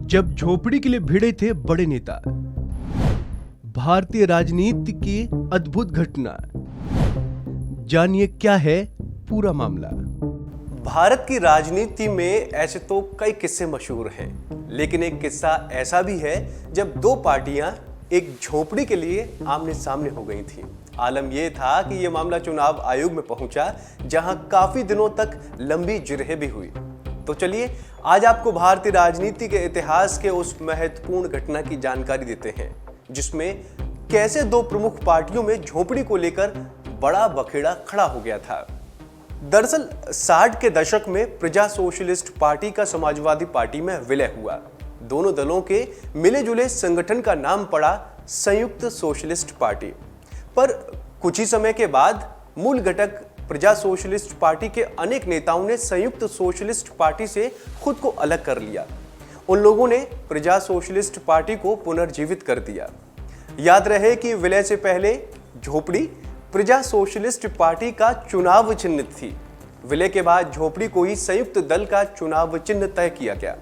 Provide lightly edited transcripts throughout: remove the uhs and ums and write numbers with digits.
जब झोपड़ी के लिए भिड़े थे बड़े नेता। भारतीय राजनीति की अद्भुत घटना। जानिए क्या है पूरा मामला। भारत की राजनीति में ऐसे तो कई किस्से मशहूर हैं, लेकिन एक किस्सा ऐसा भी है जब दो पार्टियां एक झोपड़ी के लिए आमने सामने हो गई थीं। आलम यह था कि यह मामला चुनाव आयोग में पहुंचा, जहां काफी दिनों तक लंबी जिरह भी हुई। तो चलिए आज आपको भारतीय राजनीति के इतिहास के उस महत्वपूर्ण घटना की जानकारी देते हैं, जिसमें कैसे दो प्रमुख पार्टियों में झोपड़ी को लेकर बड़ा बखेड़ा खड़ा हो गया था। दरअसल 60 के दशक में प्रजा सोशलिस्ट पार्टी का समाजवादी पार्टी में विलय हुआ। दोनों दलों के मिले जुले संगठन का नाम पड़ा संयुक्त सोशलिस्ट पार्टी। पर कुछ ही समय के बाद मूल घटक प्रजा सोशलिस्ट पार्टी के अनेक नेताओं ने संयुक्त सोशलिस्ट पार्टी से खुद को अलग कर लिया। उन लोगों ने प्रजा सोशलिस्ट पार्टी को पुनर्जीवित कर दिया। याद रहे कि विलय से पहले झोपड़ी प्रजा सोशलिस्ट पार्टी का चुनाव चिन्ह थी। विलय के बाद झोपड़ी को ही संयुक्त दल का चुनाव चिन्ह तय किया गया।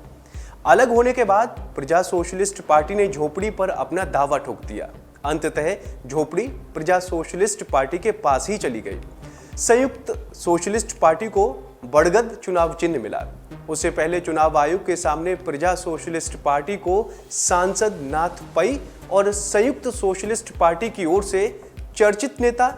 अलग होने के बाद प्रजा सोशलिस्ट पार्टी ने झोपड़ी पर अपना दावा ठोक दिया। अंततः झोपड़ी प्रजा सोशलिस्ट पार्टी के पास ही चली गई। संयुक्त सोशलिस्ट पार्टी को बड़गद चुनाव चिन्ह मिला। उससे पहले चुनाव आयोग के सामने प्रजा सोशलिस्ट पार्टी को सांसद नाथ पै और संयुक्त सोशलिस्ट पार्टी की ओर से चर्चित नेता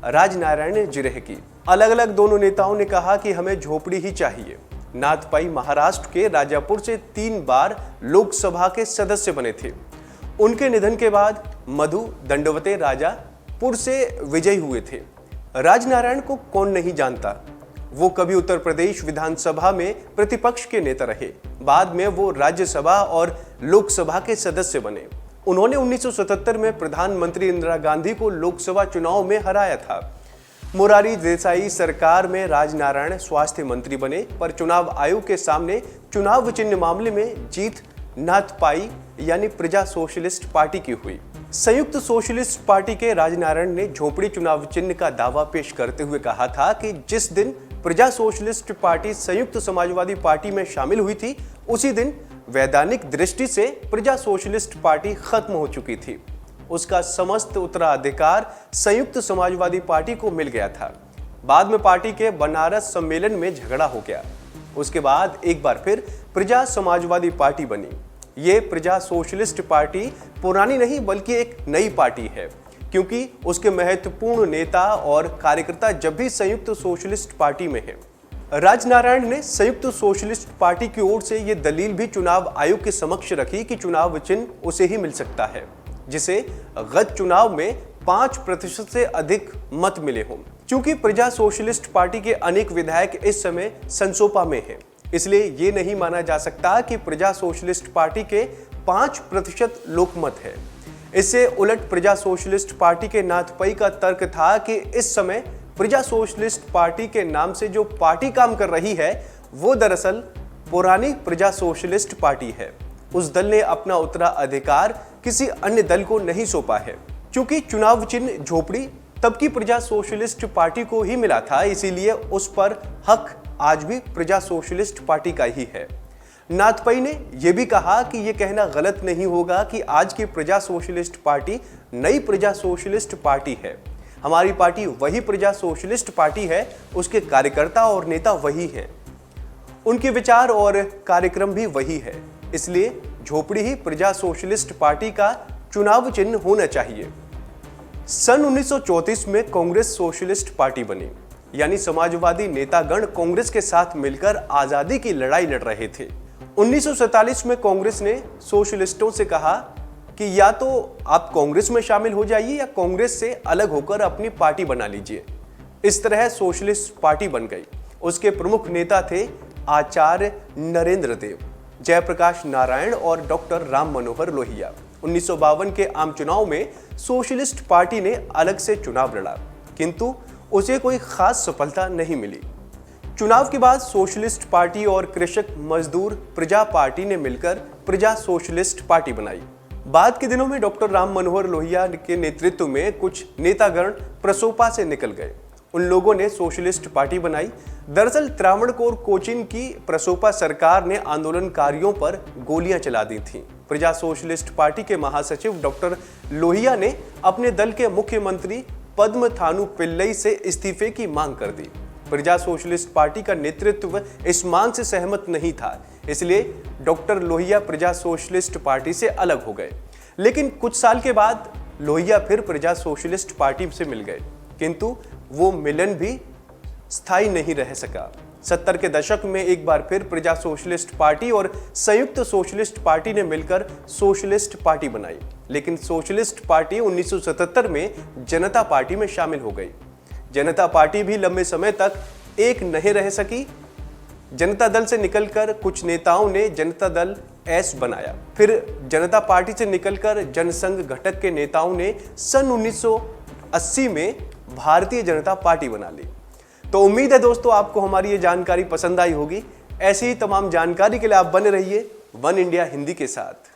राजनारायण ने जिरह की। अलग अलग दोनों नेताओं ने कहा कि हमें झोपड़ी ही चाहिए। नाथ पै महाराष्ट्र के राजापुर से 3 बार लोकसभा के सदस्य बने थे। उनके निधन के बाद मधु दंडवते राजापुर से विजयी हुए थे। राजनारायण को कौन नहीं जानता। वो कभी उत्तर प्रदेश विधानसभा में प्रतिपक्ष के नेता रहे। बाद में वो राज्यसभा और लोकसभा के सदस्य बने। उन्होंने 1977 में प्रधानमंत्री इंदिरा गांधी को लोकसभा चुनाव में हराया था। मोरारजी देसाई सरकार में राजनारायण स्वास्थ्य मंत्री बने, पर चुनाव आयोग के सामने चुनाव चिन्ह मामले में जीत नाथ पै यानी प्रजा सोशलिस्ट पार्टी की हुई। संयुक्त सोशलिस्ट पार्टी के राजनारायण ने झोपड़ी चुनाव चिन्ह का दावा पेश करते हुए कहा था कि जिस दिन प्रजा सोशलिस्ट पार्टी संयुक्त समाजवादी पार्टी में शामिल हुई थी, उसी दिन वैधानिक दृष्टि से प्रजा सोशलिस्ट पार्टी खत्म हो चुकी थी। उसका समस्त उत्तराधिकार संयुक्त समाजवादी पार्टी को मिल गया था। बाद में पार्टी के बनारस सम्मेलन में झगड़ा हो गया। उसके बाद एक बार फिर प्रजा समाजवादी पार्टी बनी। ये प्रजा सोशलिस्ट पार्टी पुरानी नहीं बल्कि एक नई पार्टी है, क्योंकि उसके महत्वपूर्ण नेता और कार्यकर्ता जब भी संयुक्त सोशलिस्ट पार्टी में हैं। राजनारायण ने संयुक्त सोशलिस्ट पार्टी की ओर से यह दलील भी चुनाव आयोग के समक्ष रखी कि चुनाव चिन्ह उसे ही मिल सकता है जिसे गत चुनाव में 5% से अधिक मत मिले हों। चूंकि प्रजा सोशलिस्ट पार्टी के अनेक विधायक इस समय संसोपा में हैं, इसलिए ये नहीं माना जा सकता कि प्रजा सोशलिस्ट पार्टी के 5% लोकमत है। इससे उलट प्रजा सोशलिस्ट पार्टी के नाथ पै का तर्क था कि इस समय प्रजा सोशलिस्ट पार्टी के नाम से जो पार्टी काम कर रही है, वो दरअसल पुरानी प्रजा सोशलिस्ट पार्टी है। उस दल ने अपना उत्तराधिकार किसी अन्य दल को नहीं सौंपा है। चूंकि चुनाव चिन्ह झोपड़ी तब की प्रजा सोशलिस्ट पार्टी को ही मिला था, इसीलिए उस पर हक आज भी प्रजा सोशलिस्ट पार्टी का ही है। नाथ पै ने यह भी कहा कि यह कहना गलत नहीं होगा कि आज की प्रजा सोशलिस्ट पार्टी नई प्रजा सोशलिस्ट पार्टी है। हमारी पार्टी वही प्रजा सोशलिस्ट पार्टी है, उसके कार्यकर्ता और नेता वही हैं, उनके विचार और कार्यक्रम भी वही है। इसलिए झोपड़ी ही प्रजा सोशलिस्ट पार्टी का चुनाव चिन्ह होना चाहिए। सन 1934 में कांग्रेस सोशलिस्ट पार्टी बनी, यानी समाजवादी नेतागण कांग्रेस के साथ मिलकर आजादी की लड़ाई लड़ रहे थे। 1947 में कांग्रेस ने सोशलिस्टों से कहा कि या तो आप कांग्रेस में शामिल हो जाइए या कांग्रेस से अलग होकर अपनी पार्टी बना लीजिए। इस तरह सोशलिस्ट पार्टी बन गई। उसके प्रमुख नेता थे आचार्य नरेंद्र देव, जयप्रकाश नारायण और डॉक्टर राम मनोहर लोहिया। 1952 के आम चुनाव में सोशलिस्ट पार्टी ने अलग से चुनाव लड़ा, किंतु उसे कोई खास सफलता नहीं मिली। चुनाव के बाद सोशलिस्ट पार्टी और कृषक मजदूर प्रजा पार्टी ने मिलकर प्रजा सोशलिस्ट पार्टी बनाई। बाद के दिनों में डॉक्टर राम मनोहर लोहिया के नेतृत्व में कुछ नेतागण प्रसोपा से निकल गए। उन लोगों ने सोशलिस्ट पार्टी बनाई। दरअसल त्रावणकोर कोचीन की प्रसोपा सरकार ने आंदोलनकारियों पर गोलियां चला दी थीं। प्रजा सोशलिस्ट पार्टी के महासचिव डॉक्टर लोहिया ने अपने दल के मुख्यमंत्री पद्मथानु पिल्लई से इस्तीफे की मांग कर दी। प्रजा सोशलिस्ट पार्टी का नेतृत्व इस मांग से सहमत नहीं था, इसलिए डॉक्टर लोहिया प्रजा सोशलिस्ट पार्टी से अलग हो गए। लेकिन कुछ साल के बाद लोहिया फिर प्रजा सोशलिस्ट पार्टी से मिल गए, किंतु वो मिलन भी स्थायी नहीं रह सका। 70 के दशक में एक बार फिर प्रजा सोशलिस्ट पार्टी और संयुक्त सोशलिस्ट पार्टी ने मिलकर सोशलिस्ट पार्टी बनाई, लेकिन सोशलिस्ट पार्टी 1977 में जनता पार्टी में शामिल हो गई। जनता पार्टी भी लंबे समय तक एक नहीं रह सकी। जनता दल से निकलकर कुछ नेताओं ने जनता दल एस बनाया। फिर जनता पार्टी से निकलकर जनसंघ घटक के नेताओं ने सन 1980 में भारतीय जनता पार्टी बना ली। तो उम्मीद है दोस्तों आपको हमारी ये जानकारी पसंद आई होगी। ऐसी ही तमाम जानकारी के लिए आप बने रहिए वन इंडिया हिंदी के साथ।